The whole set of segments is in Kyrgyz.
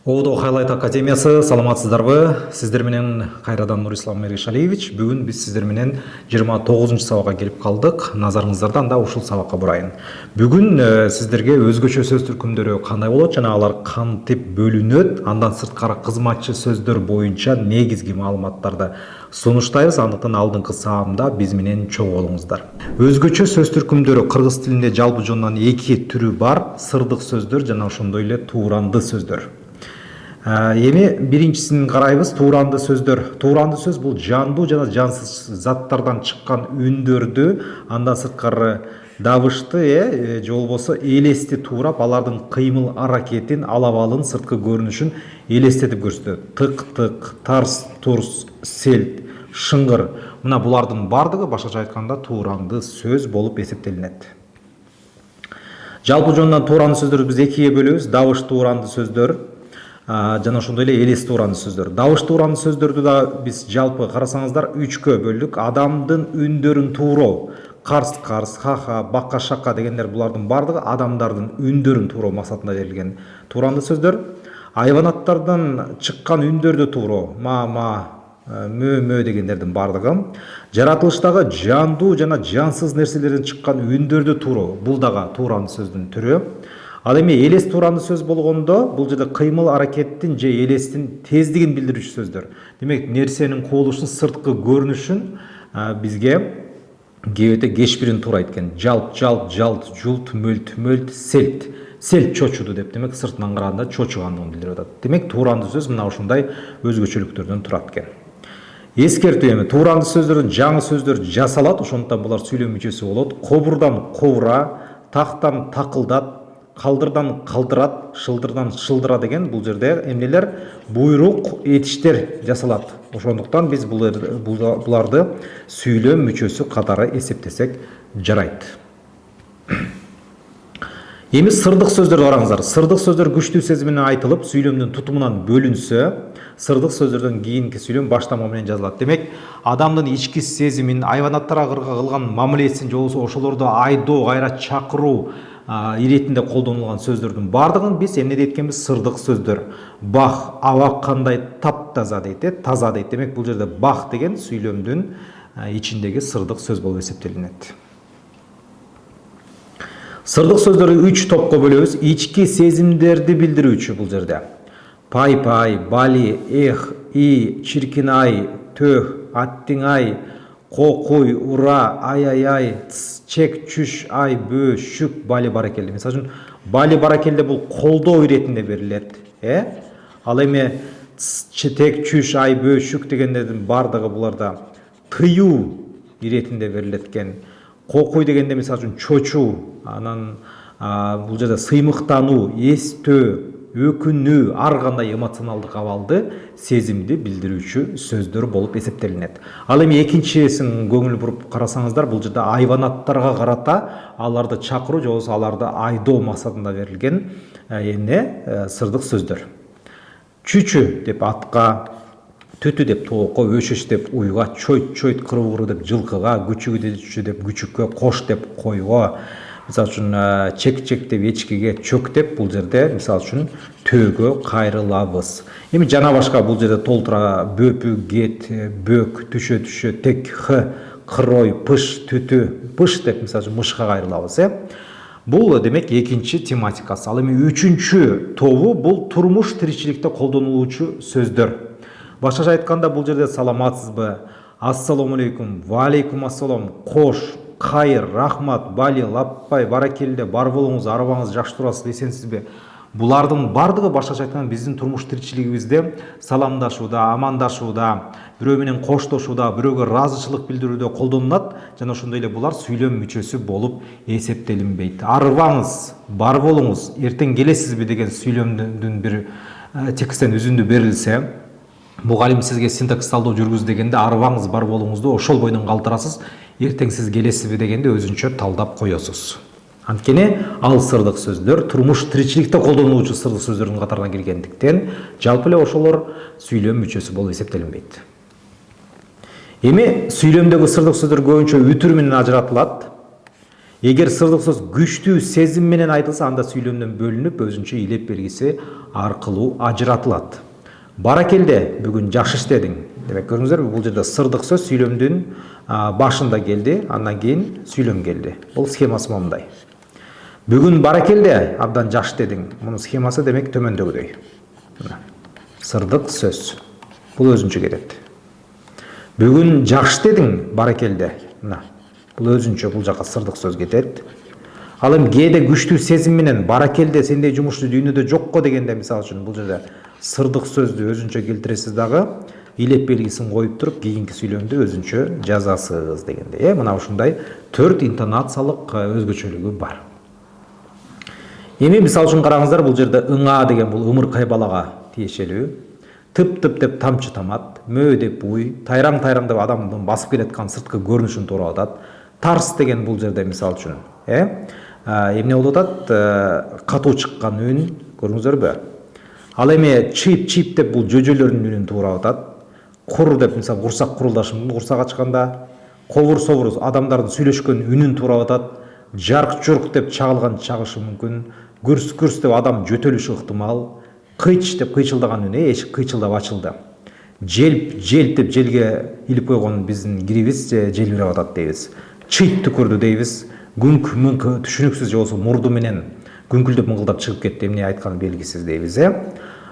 Оодо Хайлайт Академиясы, саламатсыздарбы? Сиздер менен кайрадан Нурислам Меришалиевич. Бүгүн биз сиздер менен 29 сабакка келип калдык. Назарыңыздарды анда ушул сабакка бурайын. Бүгүн сиздерге өзгөчө сөз түркүмдөрү кандай болот жана алар кантип бөлүнөт, андан сырткары кызматчы сөздөр боюнча негизги маалыматтарды сунуштайбыз. Андыктан алдыңкы саамда биз менен чогуу болуңуздар. Өзгөчө сөз түркүмдөрү кыргыз тилинде жалпы жонунан эки түрү бар: сырдык сөздөр жана ошондой эле тууранды сөздөр. Эми биринчисин карайбыз. Тууранды сөздөр. Тууранды сөз бул жандуу жана жансыз заттардан чыккан үндөрдү, андан сырткары дабышты, же болбосо элести туурап, алардын кыймыл аракетин, алабалын, сырткы көрүнүшүн элестетип көрсөтөт. Тык-тык, тарс-турс, селт, шыңгыр. Мына булардын бардыгы башкача айтканда тууранды сөз болуп эсептелинет. Жалпы жонунан тууранды сөздөрдү биз экиге бөлөбүз: дабыш тууранды сөздөр жана ошондой эле элес тууранды сөздөр. Дабыш тууранды сөздөрдү да биз жалпы карасаңыздар үчкө бөлдүк. Адамдын үндөрүн тууроо, карс-карс, ха-ха, бакка-шакка дегендер булардын бардыгы адамдардын үндөрүн тууроо максатында берилген тууранды сөздөр. Айванаттардан чыккан үндөрдү тууроо, ма-ма, мө-мө дегендердин бардыгы. Жаратылыштагы жандуу жана жансыз нерселерден чыккан үндөрдү тууроо, бул дагы тууранды сөздүн түрү. Ал эми элес тууранды сөз болгондо бул жерде кыймыл аракеттин же элестин тездигин билдирүүчү сөздөр. Демек, нерсенин кубулушун, сырткы көрүнүшүн бизге кээбете кечпирин туура айткен. Жалт, жалт, жалт, жулт, мөлт, мөлт, селт. Селт чочуду деп, демек сыртынан караганда чочугандыгын билдирип атат. Демек, тууранды сөз мына ушундай өзгөчөлүктөрдөн турат экен. Эскертүү: эми тууранды сөздөрдөн жаңы сөздөр жасалат, ошондуктан булар сүйлөм мүчөсү болот. Кобурдан кобура, тактан такылдат, калдырдан калтырат, шылдырдан шылдыра деген бул жерде эмнелер? Буйрук, этиштер жасалат. Ошондуктан биз буларды сүйлөм мүчөсү катары эсептесек жарайт. Эми сырдык сөздөрдү караңыздар. Сырдык сөздөр күчтүү сезим менен айтылып, сүйлөмдүн тутумунан бөлүнсө, сырдык сөздөрдөн кийинки сүйлөм баштама менен жазылат. Демек, адамдын ички сезимин, айванаттарга кылган мамилесин, же болбосо ошолорду айдоо, кайра чакыруу иретинде колдонулган сөздөрдүн бардыгын биз эмне дейт экенбиз? Сырдык сөздөр. Бах, аба кандай таптаза дейт, таза дейт. Демек, бул жерде бах деген сүйлөмдүн ичиндеги сырдык сөз болуп эсептелинет. Сырдык сөздөрдү 3 топко бөлөбүз. Ички сезимдерди билдирүүчү бул жерде: пай-пай, бали, эх, и, чиркин-ай, төх, аттиң-ай, кокуй, ура, ай-ай-ай, чек, чүш, ай, бө, шүк, бали баракелде. Мисалы үчүн, бали баракелде бул колдоо иретинде берилет. Ал эми чек, чүш, ай, бө, шүк дегендердин бардыгы буларда тыюу иретинде берилет экен. Кокуй дегенде мисалы үчүн чочуу, анан бул жерде сыймыктануу, эстөө, өкүнүү, ар кандай эмоционалдык абалды, сезимди билдирүүчү сөздөр болуп эсептелинет. Ал эми экинчисин көңүл буруп карасаңыздар, бул жерде айванаттарга карата аларды чакыруу же болбосо аларды айдоо максатында берилген сырдык сөздөр. Чүчү деп атка, түтү деп тоокко, өшөш деп уйга, чойт чойт кыры-кыры деп жылкыга, күчү деп күчүккө, кош деп койго, мисалы үчүн чек-чек деп эчкиге, чөк деп бул жерде мисалы үчүн төөгө кайрылабыз. Эми жана башка бул жерде толтура бөпү, гет, бөк, түшө, тек, х, кырой, пыш, түтү, пыш деп мисалы үчүн мышка кайрылабыз. Бул демек экинчи тематикасы. Ал эми үчүнчү тобу бул турмуш тиричиликте колдонулуучу сөздөр. Башкача айтканда бул жерде саламатсызбы, ассаламу алейкум, ва алейкум ассалам, кош, кайыр, рахмат, бали, лаппай, баракелде, бар болуңуз, арабаңыз жакшы турасыз, эсенсизби? Булардын бардыгы башкача айтканда биздин турмуш тиричилигибизде саламдашууда, амандашууда, бирөө менен коштошууда, бирөөгө ыраазычылык билдирүүдө колдонулат жана ошондой эле булар сүйлөм мүчөсү болуп эсептелинбейт. Арыбаңыз, бар болуңуз, эртең келесизби деген сүйлөмдүн бир текстен үзүндү берилсе, мугалим сизге синтаксис талдоо жүргүз дегенде арыбаңыз, бар болуңузду ошол бойдон калтырасыз, эртең сиз келесизби дегенде өзүнчө талдап коесуз. Анткени ал сырдык сөздөр турмуш тиричиликте колдонулуучу сырдык сөздөрдүн катарына киргендиктен жалпы эле ошолор сүйлөм мүчөсү болуп эсептелинбейт. Эми сүйлөмдөгү сырдык сөздөр көбүнчө үтүр менен ажыратылат. Эгер сырдык сөз күчтүү сезим менен айтылса, анда сүйлөмдөн бөлүнүп, өзүнчө илеп белгиси аркылуу ажыратылат. Баракелде, бүгүн жакшы иштедиң. Демек, көрдүңүздөрбү, бул жерде сырдык сөз сүйлөмдүн башында келди, андан кийин сүйлөм келди. Бул схемасы момундай. Бүгүн баракелде, абдан жакшы иштедиң. Мунун схемасы демек төмөндөгүдөй. Сырдык сөз. Бул өзүнчө кетет. Бүгүн жакшы иштедиң, баракелде. Бул өзүнчө, бул жака сырдык сөз кетет. Ал эми кээде күчтүү сезим менен баракелде, сендей жумушту дүйнөдө жокко дегенде, мисалы үчүн бул жерде сырдык сөздү өзүнчө келтиресиз дагы, илеп белгисин коюп туруп, кийинки сүйлөмдү өзүнчө жазасыз дегенде. Мына ушундай 4 интонациялык өзгөчөлүгү бар. Эми мисалы үчүн караңыздар, бул жерде ыңа деген бул ымыркай балага тиешелүү. Тып-тып деп тамчы тамат, мөө деп буй, тайраң-тайраң деп адамдын басып келаткан сырткы көрүнүшүн тууралатат. Тарс деген бул жерде мисалы үчүн, эмне болуп атат? Катуу чыккан үн, көрдүңүздөрбү? Ал эми чип-чип деп бул жөжөлөрдүн үнүн тууралап атат. Кур деп, мисалы, курсак курулдашын, курсак ачканда, ковур-совур адамдардын сүйлөшкөн үнүн тууралап атат. Жарк-журк деп чагылган чагышы мүмкүн. Гүрс-гүрс деп адам жөтөлүшү ыктымал. Кыйч деп кыйчылдаган үн, эшик кыйчылдап ачылды. Желп деп желге илип койгон биздин кирибиз желбиреп атат дейбиз. Чыйт түкүрдү дейбиз. Күңк-мүңк түшүнүксүз же болсо мурду менен күңкүлдөп мыңгылдап чыгып кетти, эмне айтканы белгисиз дейбиз.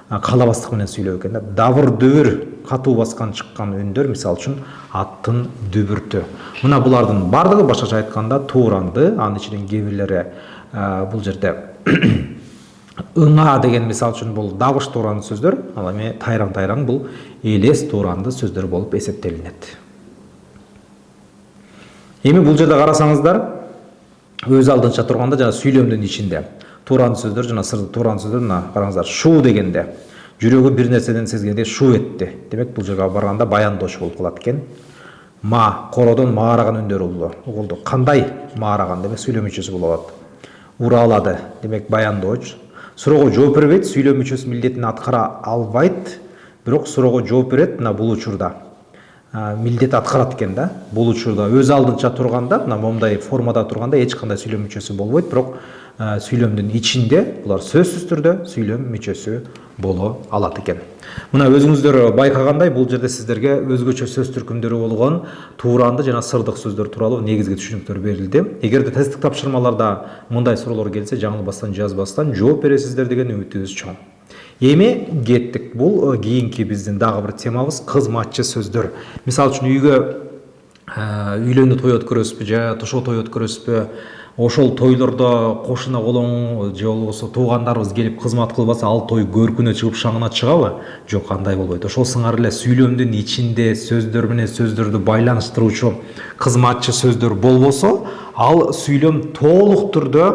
Калабастык менен сүйлөп экен да. Дабыр-дүбүр, катуу баскан чыккан үндөр, мисалы үчүн аттын дүбүртү. Мына булардын бардыгы башкача айтканда тууранды, анын ичинен кээ бирлери бул жерде ыңа деген мисалы үчүн бул дабыш тууранды сөздөр, ал эми тайраң-тайраң бул элес тууранды сөздөр болуп эсептелинет. Эми бул жерде карасаңыздар, өз алдынча турганда жана сүйлөмдүн ичинде тууранды сөздөр жана сырдык тууранды сөздөр, мына караңыздар, шу дегенде жүрөгү бир нерседен сезгенде шу этти. Демек бул жерге барганда баяндош болуп калат экен. Ма, кородон маараган үндөр угулду. Кандай маараган? Демек сүйлөм мүчөсү болуп алат. Уралады, демек баяндооч. Суроого жооп бербейт, сүйлөм мүчөсү милдетин аткара албайт, бирок суроого жооп берет. Мына бул учурда милдет аткарат экен да. Бул учурда өз алдынча турганда, мына момундай формада турганда эч кандай сүйлөм мүчөсү болбойт, бирок сүйлөмдүн ичинде булар сөзсүз түрдө сүйлөм мүчөсү боло алат экен. Мына өзүңүздөр байкагандай, бул жерде сиздерге өзгөчө сөз түркүмдөрү болгон тууранды жана сырдык сөздөр тууралуу негизги түшүнүктөр берилди. Эгерде тесттик тапшырмаларда мындай суроолор келсе, жаңылбастан, жазбастан жооп бересиздер деген үмүтүбүз чоң. Эми кеттик. Бул кийинки биздин дагы бир темабыз кызматчы сөздөр. Мисалы үчүн үйгө үйлөнүү той өткөрөсүзбү же тошоо той өткөрөсүзбү? Ошол тойлордо кошуна колоң же болбосо туугандарыбыз келип кызмат кылбаса, ал той көркүнө чыгып шаңына чыгабы? Жок, андай болбойт. Ошол сыңар эле сүйлөмдүн ичинде сөздөр менен сөздөрдү байланыштыруучу кызматчы сөздөр болбосо, ал сүйлөм толук түрдө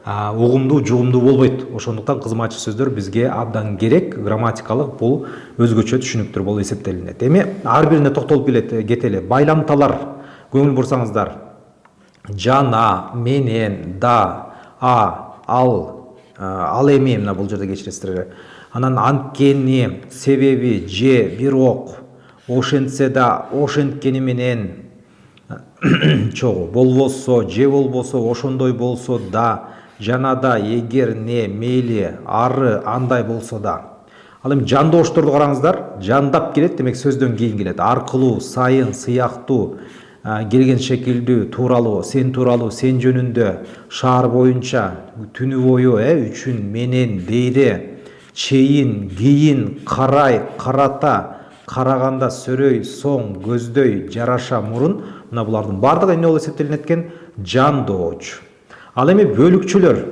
угумдуу, жугумдуу болбойт. Ошондуктан кызматчы сөздөр бизге абдан керек, грамматикалык бул өзгөчө түшүнүктөр болуп эсептелинет. Эми ар бирине токтолуп кетели. Байланталар көңүл бурсаңыздар. Жана, менен, да, ал эми, мына бул жерде кечиресиздер. Анан анткени, себеби, же, бирок, ошентсе да, ошенткени менен, чогуу, болбосо, же болбосо, ошондой болсо да, жана да, эгер не, мейли, ары, андай болсо да. Ал эми жандоошторду караңыздар, жандап келет, демек сөздөн кийин келет. Аркылуу, сайын, сыяктуу, келген шекилдүү, тууралуу, сен жөнүндө, шаар боюнча, түнү бою, үчүн, менен, дейре, чейин, кийин, карай, карата, караганда, сөрөй, соң, көздөй, жараша, мурун. Мына булардын бардыгы эмне болуп эсептелинет экен? Жандооч. Ал эми бөлүкчөлөр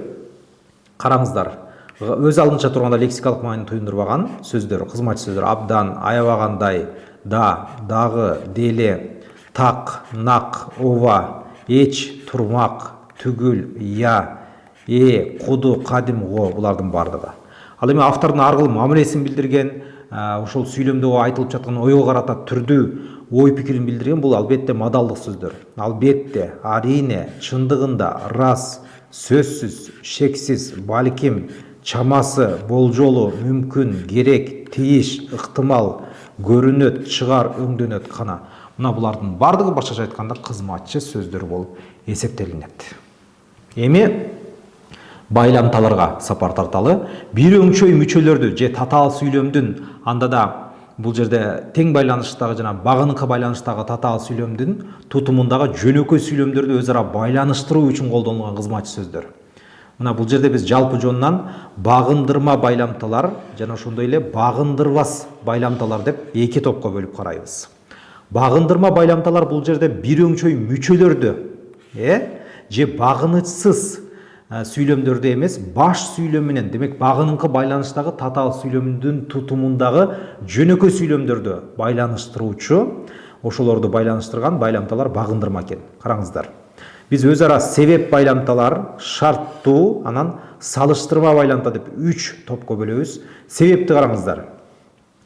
караңыздар. Өз алдынча турганда лексикалык маани туюндурбаган сөздөр, кызматчы сөздөр: абдан, аябагандай, да, дагы, деле, так, нак, ова, эч, турмак, түгүл, я, куду, кадим, го, булардын бардыгы. Ал эми автордун ар кыл мамилесин билдирген, ошол сүйлөмдө айтылып жаткан ойго карата түрдүү ой пикирин билдирген, бул албетте модалдык сөздөр. Албетте, арине, чындыгында, рас, сөзсүз, шексиз, балким, чамасы, болжолу, мүмкүн, керек, тийиш, ыктымал, көрүнөт, чыгар, өңдөнөт, кана. Мына булардын бардыгы башкача айтканда кызматчы сөздөр болуп эсептелинет. Эми байламталарга сапар тарталы. Бир өңчөй мүчөлөрдү же татаал сүйлөмдүн анда да бул жерде тең байланыштагы жана багыныкы байланыштагы татаал сүйлөмдүн тутумундагы жөнөкөй сүйлөмдөрдү өз ара байланыштыруу үчүн колдонулган кызматчы сөздөр. Мына бул жерде биз жалпы жонунан багындырма байламталар жана ошондой эле багындырбас байламталар деп эки топко бөлүп карайбыз. Багындырма байламталар бул жерде бир өңчөй мүчөлөрдү же багынычсыз сүйлөмдөрдү эмес, баш сүйлөм менен, демек багыныңкы байланыштагы татаал сүйлөмдүн тутумундагы жөнөкөй сүйлөмдөрдү байланыштыруучу, ошолорду байланыштырган байламталар багындырма экен. Караңыздар. Биз өз ара себеп байламталар, шарттуу, анан салыштырма байламта деп 3 топко бөлөбүз. Себепти караңыздар.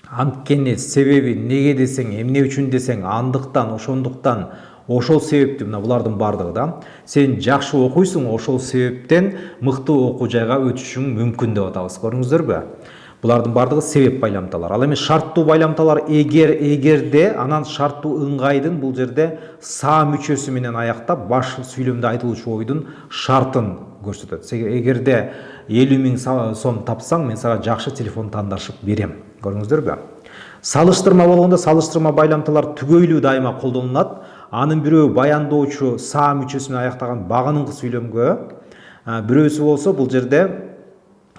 Анткени, себеби, неге десең, эмне үчүн десең, андыктан, ошондуктан, ошол себепти, мына булардын бардыгы да. Сен жакшы окуйсуң, ошол себептен мыкты окуу жайга өтүшүң мүмкүн деп атабыз. Көрдүңүздөрбү? Булардын бардыгы себеп байламталар. Ал эми шарттуу байламталар эгерде, анан шарттуу ыңгайдын бул жерде са мүчөсү менен аяктап баш сүйлөмдө айтылуучу ойдун шартын көрсөтөт. Эгерде 50.000 сом тапсаң, мен сага жакшы телефон тандашып берем. Көрдүңүздөрбү? Салыштырма болгондо салыштырма байламталар түгөйлүү дайыма колдонулат. Анын бирөө баяндоочу са мүчөсү менен аяктаган багыныңкы сүйлөмгө, бирөөсү болсо бул жерде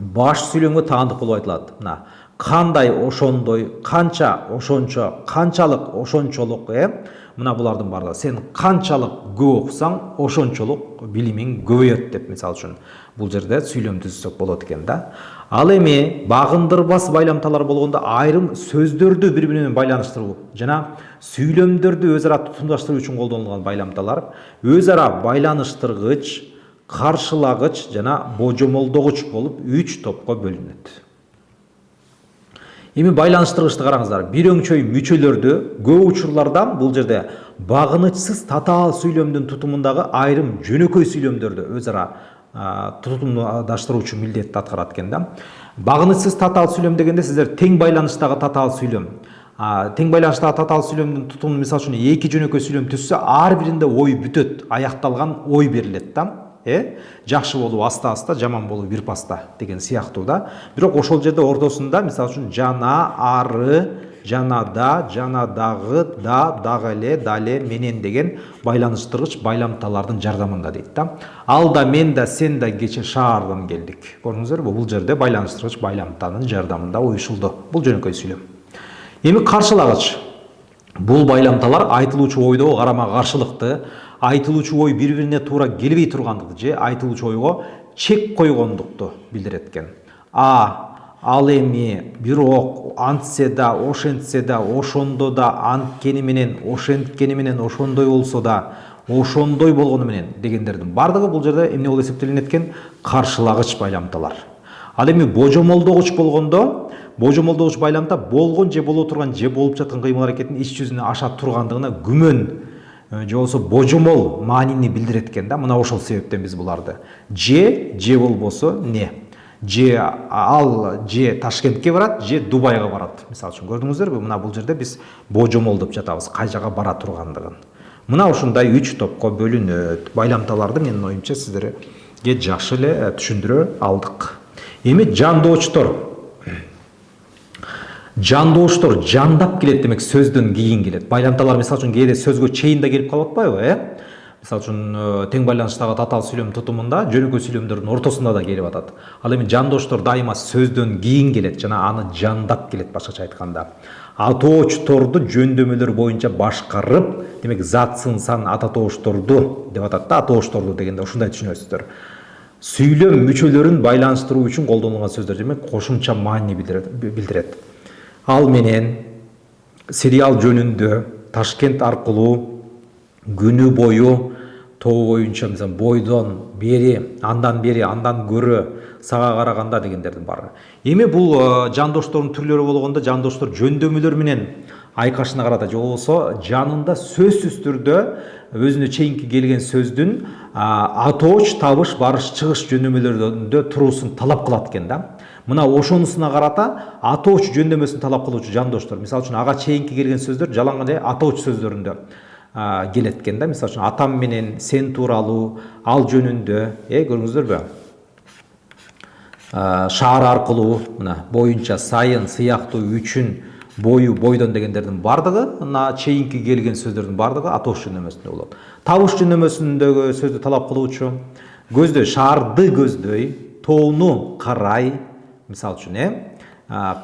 баш сүйлөмгө таандык болуп айтылат. Мына кандай ошондой, канча ошончо, канчалык ошончолук, мына булардын бардыгы. Сен канчалык көп окусаң, ошончолук билимиң көбөйөт деп мисалы үчүн бул жерде сүйлөм түзсөк болот экен да. Ал эми багындырбас байламталар болгондо айрым сөздөрдү бири-бири менен байланыштыруу жана сүйлөмдөрдү өз ара тутумдаштыруу үчүн колдонулган байламталар өз ара байланыштыргыч, каршылагыч жана божомолдогуч болуп 3 топко бөлүнөт. Эми байланыштыргычты караңыздар. Бир өңчөй мүчөлөрдү көп учурларда бул жерде багынычсыз татаал сүйлөмдүн тутумундагы айрым жөнөкөй сүйлөмдөрдү өз ара тутумдаштыруучу милдетти аткарат экен да. Багынычсыз татаал сүйлөм дегенде сиздер тең байланыштагы татаал сүйлөм. Тең байланыштагы татаал сүйлөмдүн тутумун мисалы үчүн эки жөнөкөй сүйлөм түзсө, ар биринде ой бүтөт, аякталган ой берилет да. Жакшы болуу аста-аста, жаман болуу бир паста деген сыяктуу да. Бирок ошол жерде ортосунда мисалы үчүн жана, ары, жанада, жанадагы, да, дагы эле, дале, менен деген байланыштыргыч байламталардын жардамында дейт да. Ал да, мен да, сен да кече шаардан келдик. Көрдүңүздөрбү? Бул жерде байланыштыргыч байламтанын жардамында уюшулду. Бул жөнөкөй сүйлөм. Эми каршылагыч. Бул байламталар айтылуучу ойдогу карама каршылыкты, айтылуучу ой бири-бирине туура келбей тургандыкты же айтылуучу ойго чек койгондукту билдирет экен. Ал эми, бирок, антсе да, ошентсе да, ошондо да, анткени менен, ошенткени менен, ошондой болсо да, ошондой болгону менен дегендердин бардыгы бул жерде эмне болуп эсептелинет экен? Каршылагыч байламталар. Ал эми божомолдогуч болгондо, божомолдогуч байламта болгон же боло турган же болуп жаткан кыймыл аракеттин ич жүзүнө аша тургандыгына күмөн же болсо божомол маанини билдирет экен да. Мына ошол себептен биз буларды же болбосо не, же ал же Ташкентке барат, же Дубайга барат. Мисалы үчүн көрдүңүздөрбү? Мына бул жерде биз божомол деп жатабыз, кай жака бара тургандыгын. Мына ушундай 3 топко бөлүнөт. Байламталарды менин оюмча сиздерге жакшы эле түшүндүрө алдык. Эми жандоочтор. Жандоочтор жандап келет, демек сөздөн кийин келет. Байламталар мисалы үчүн кээде сөзгө чейин да келип калып атпайбы, Мисалы үчүн тең байланыштагы татаал сүйлөм тутумунда жөнөкөй сүйлөмдөрдүн ортосунда да келип атат. Ал эми жандоочтор дайыма сөздөн кийин келет жана аны жандап келет, башкача айтканда. Атоочторду жөндөмөлөр боюнча башкарып, демек затсын сан атоочторду деп атат да. Атоочторду дегенде ушундай түшүнөсүздөр. Сүйлөм мүчөлөрүн байланыштыруу үчүн колдонулган сөздөр, демек кошумча маани билдирет. Ал менен сериал жөнүндө, Ташкент аркылуу, күнү бою, тобу боюнча, мисалы бойдон бери, андан көрө, сага караганда дегендердин баары. Эми бул жандоочтордун түрлөрү болгондо жандоочтор жөндөмөлөр менен айкашына карата же болбосо жанында сөзсүз түрдө өзүнө чейинки келген сөздүн атооч, табыш, барыш, чыгыш жөндөмөлөрүндө туруусун талап кылат экен да. Мына ошонусуна карата атооч жөндөмөсүн талап кылуучу жандоочтор, мисалы үчүн ага чейинки келген сөздөр жалаң эле атооч сөздөрүндө келет экен да. Мисалы үчүн атам менен, сен тууралуу, ал жөнүндө, көрдүңүздөрбү? Шаар аркылуу, мына боюнча, сайын, сыяктуу, үчүн, бою, бойдон дегендердин бардыгы, мына чейинки келген сөздөрдүн бардыгы атош жөнөмөсүндө болот. Табыш жөнөмөсүндөгү сөздү талап кылуучу көздөй, шаарды көздөй, тоону карай, мисалы үчүн,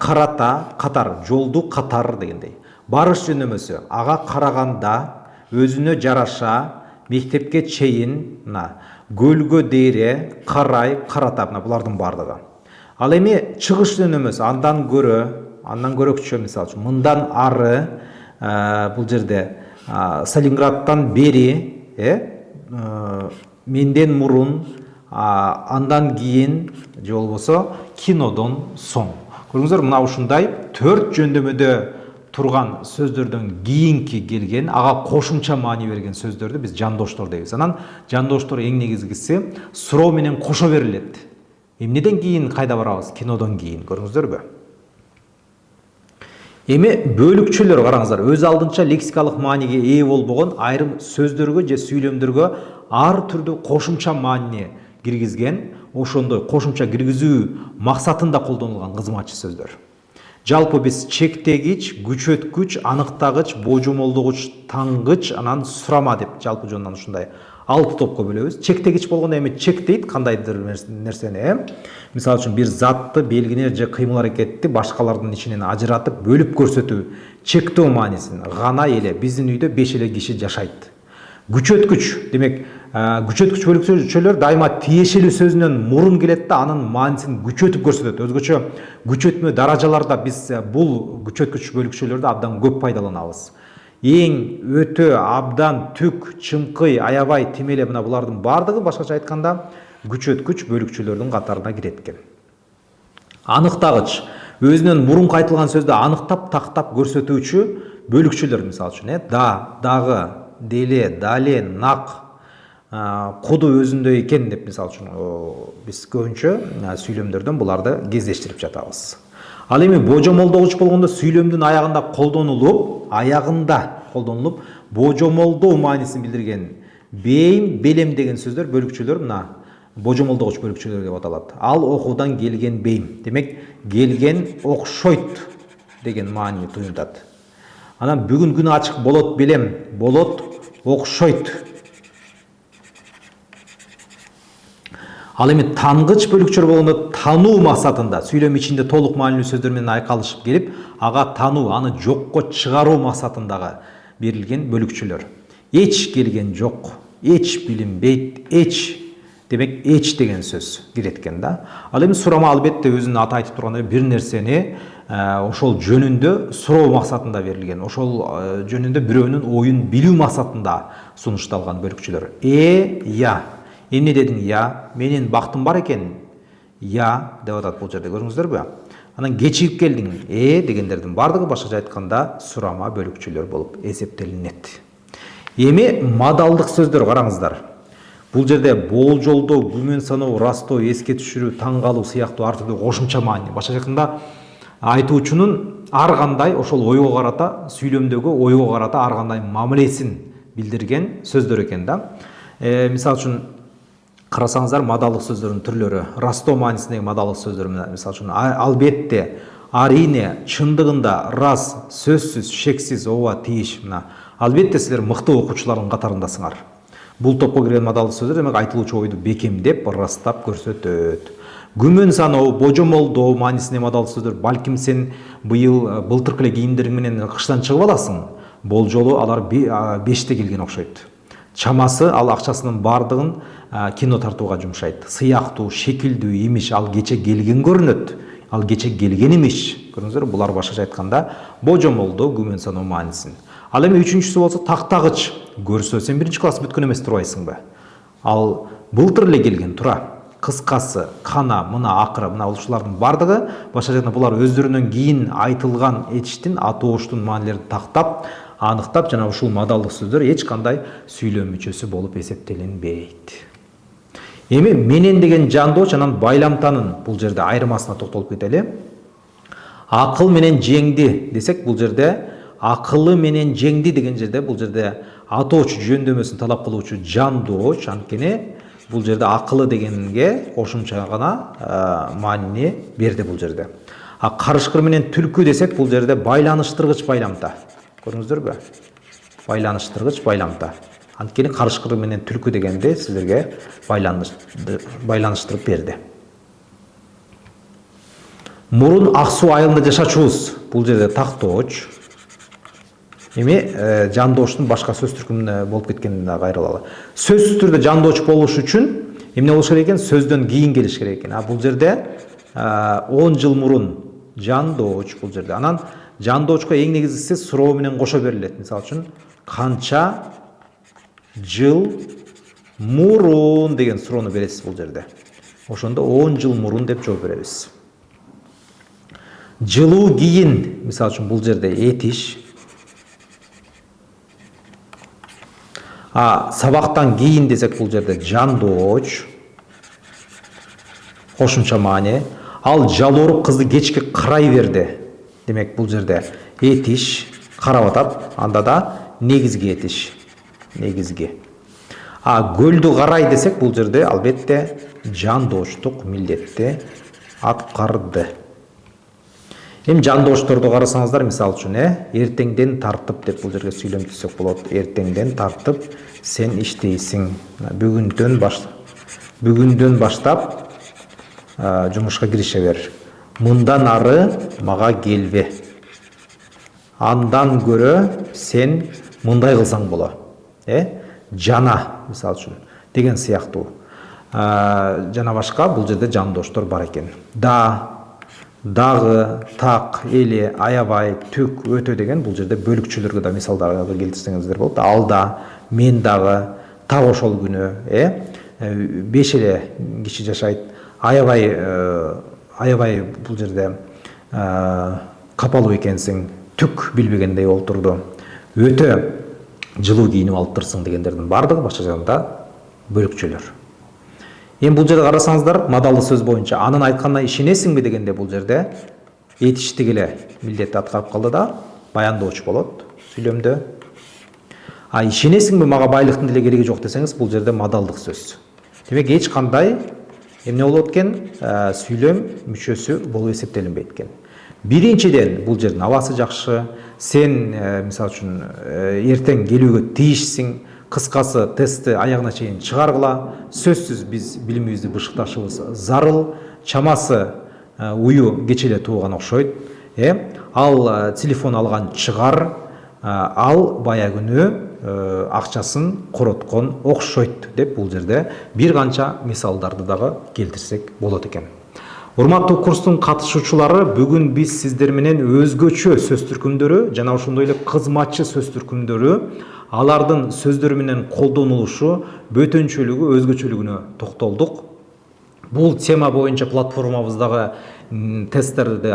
карата, катар, жолду катар дегендей. Барыш жөнөмөсү ага караганда, өзүнө жараша, мектепке чейин, мына көлгө дейре, карай, карата, мына булардын бардыгы. Ал эми чыгыш жөнөмөсү андан көрөкчө, мисалы үчүн мындан ары, бул жерде Сталинградтан бери, менден мурун, андан кийин, же болбосо кинодон соң. Көрүңүздөр, мына ушундай 4 жөндөмөдө турган сөздөрдөн кийинки келген, ага кошумча маани берген сөздөрдү биз жандоштор дейбиз. Анан жандоштор эң негизгиси суроо менен кошо берилет. Эмнеден кийин кайда барабыз? Кинодон кийин, көрүңүздөрбү? Эми бөлүкчөлөр караңыздар, өз алдынча лексикалык мааниге ээ болбогон айрым сөздөргө же сүйлөмдөргө ар түрдүү кошумча маани киргизген, ошондой кошумча киргизүү максатында колдонулган кызматчы сөздөр. Жалпы биз чектегич, күчөткүч, аныктагыч, божомолдогуч, таңгыч, анан сурама деп жалпы жонунан ушундай 6 топко бөлөбүз. Чектегич болгондо эми чектейт кандайдыр нерсени, мисалы үчүн бир затты, белгини же кыймыл аракетти башкалардын ичинен ажыратып, бөлүп көрсөтүү, чектөө маанисин. Гана эле биздин үйдө 5 эле киши жашайт. Күчөткүч, демек, күчөткүч бөлүкчөлөр дайыма тиешелүү сөзүнөн мурун келет да, анын маанисин күчөтүп көрсөтөт. Өзгөчө күчөтмө даражаларда биз бул күчөткүч бөлүкчөлөрдү абдан көп пайдаланабыз. Эң, өтө, абдан, түк, чымкый, аябай, тимеле, мына булардын бардыгы башкача айтканда күчөткүч бөлүкчөлөрдүн катарына кирет экен. Аныктагыч, өзүнөн мурун айтылган сөздү аныктап, тактап көрсөтүүчү бөлүкчөлөр, мисалы үчүн, да, дагы, деле, дале, нак, коду өзүндө экен деп, мисалы үчүн, биз көбүнчө сүйлөмдөрдөн буларды кездештирип жатабыз. Ал эми божомолдогуч болгондо сүйлөмдүн аягында колдонулуп, божомолдоо маанисин билдирген бейим, белем деген сөздөр бөлүкчөлөр мына божомолдогуч бөлүкчөлөр деп аталат. Ал окуудан келген бейим, демек келген окшойт деген маани туюнтат. Анан бүгүн күн ачык болот белем, болот окшойт. Ал эми тангыч бөлүкчөлөр болгондо тануу максатында, сүйлөм ичинде толук маанилүү сөздөр менен айкалышып келип, ага тануу, аны жокко чыгаруу максатындагы берилген бөлүкчөлөр. Эч келген жок, эч билинбейт, эч, демек эч деген сөз кирет экен да. Ал эми сурама албетте өзүнүн аты айтып тургандай бир нерсени ошол жөнүндө суроо максатында берилген, ошол жөнүндө бирөөнүн оюн билүү максатында сунушталган бөлүкчөлөр. Я. Эмне дедиң? Я. Менин бактым бар экен. Я деп атат бул жерде, көрүңүздөрбү? Анан кечигип келдиң. Дегендердин бардыгы башкача айтканда сурама бөлүкчөлөр болуп эсептелинет. Эми мадалдык сөздөр караңыздар. Бул жерде болжолдоо, күмөн саноо, растоо, эске түшүрүү, таң калуу сыяктуу ар түрдүү кошумча маани. Башкача айтканда айтуучунун ар кандай ошол ойго карата, сүйлөмдөгү ойго карата ар кандай мамилесин билдирген сөздөр экен да. Мисалы үчүн карасаңыздар, мадалдык сөздөрдүн түрлөрү, растоо маанисиндеги мадалдык сөздөр, мисалы үчүн албетте, арине, чындыгында, рас, сөзсүз, шексиз, ооба, тийиш. Мына албетте силер мыкты окуучулардын катарындасыңар. Бул топко кирген мадалдык сөздөр демек айтылуучу ойду бекемдеп, ырастап көрсөтөт. Күмөн саноо, божомолдоо маанисиндеги мадалдык сөздөр, балким сен былтыркы эле кийимдериң менен кыштан чыгып аласың. Болжолу алар 5те келген окшойт. Чамасы ал акчасынын бардыгын кино тартууга жумшайт. Сыяктуу, шекилдүү, имиш, ал кече келген көрүнөт. Ал кече келген имиш. Көрүңүздөр, булар башкача айтканда божомолдоо, күмөн саноо маанисин. Ал эми үчүнчүсү болсо тактагыч. Көрсө, сен 1-класс бүткөн эмес турбайсыңбы? Ал былтыр эле келген тура. Кыскасы, кана, мына акыры, мына ушулардын бардыгы башкача айтканда булар өздөрүнөн кийин айтылган этиштин, атооштун маанилерин тактап, аныктап, жана ушул мадалдык сөздөр эч кандай сүйлөм мүчөсү болуп эсептелинбейт. Эми менен деген жандооч, анан байламтанын бул жерде айырмасына токтолуп кетели. Акыл менен жеңди десек, бул жерде акылы менен жеңди деген жерде бул жерде атоочу жөндөмөсүн талап кылуучу жандооч, анткени бул жерде акылы дегенге кошумча гана маанини берди бул жерде. Карышкыр менен түлкү десек бул жерде байланыштыргыч байламда. Көрдүңүздөрбү? Байланыштыргыч байламда. Анткени карышкыр менен түлкү дегенде силерге байланыштырып берди. Мурун ак суу айылында жашачубуз. Бул жерде тактооч. Эми жандооштун башка сөз түркүмүн болуп кеткенин да кайрылалы. Сөзсүз түрдө жандооч болуш үчүн эмне болуш керек экен? Сөздөн кийин келиш керек экен. Бул жерде 10 жыл мурун жандооч бул жерде. Анан жандоочко эң негизгиси суроо менен кошо берилет. Мисалы үчүн канча жыл мурун деген суроону бересиз бул жерде. Ошондо 10 жыл мурун деп жооп беребиз. Жылуу кийин, мисалы үчүн бул жерде этиш. Сабактан кийин десек бул жерде жандооч. Кошумча маани. Ал жалооруп кызды кечке карай берди. Демек бул жерде этиш карап атат. Анда да негизги этиш. Негизги. Көлдү карай десек бул жерде албетте жандооштук милдетти аткарды. Эми жандоошторду карасаңыздар, мисалы үчүн, эртеңден тартып деп бул жерге сүйлөм түзсөк болот. Эртеңден тартып сен иштейсиң. Бүгүндөн баштап жумушка кирише бер. Мындан ары мага келбе. Андан көрө сен мындай кылсаң боло. Жана, мисалы үчүн, деген сыяктуу. Жана башка бул жерде жандооштор бар экен. Дагы, так, эли, аябай, түк, өтө деген бул жерде бөлүкчөлөргө да мисалдарды келтирсеңиздер болот. Алда, мен дагы, так ошол күнү, 5 эле киши жашайт. Аябай бул жерде капалуу экенсиң, түк билбегендей олтурду. Өтө жылуу кийинип алыптырсың дегендердин баардыгы башка жагында бөлүкчөлөр. Эми бул жерде карасаңыздар, мадалдуу сөз боюнча анын айтканына ишенесиңби дегенде бул жерде этиштик эле милдетти аткарып калды да, баяндоочу болот сүйлөмдө. Ишенесиңби мага байлыктын деле кереги жок десеңиз, бул жерде мадалдык сөз. Демек эч кандай эмне болот экен? Сүйлөм мүчөсү болуп эсептелинбейт экен. Биринчиден бул жердин абасы жакшы. Сен мисалы үчүн эртең келүүгө тийишсиң. Кыскасы тестти аягына чейин чыгаргыла. Сөзсүз биз билимибизди бышыкташыбыз зарыл. Чамасы уyu кече эле тууган окшойт. Ал телефон алган чыгар. Ал бая күнү акчасын короткон окшойт деп бул жерде бир канча мисалдарды дагы келтирсек болот экен. Урматтуу курстун катышуучулары, бүгүн биз сиздер менен өзгөчө сөз түркүмдөрү жана ошондой эле кызматчы сөз түркүмдөрү, алардын сөздөрү менен колдонулушу, бөтөнчөлүгү, өзгөчөлүгүнө токтолдук. Бул тема боюнча платформабыздагы тесттерди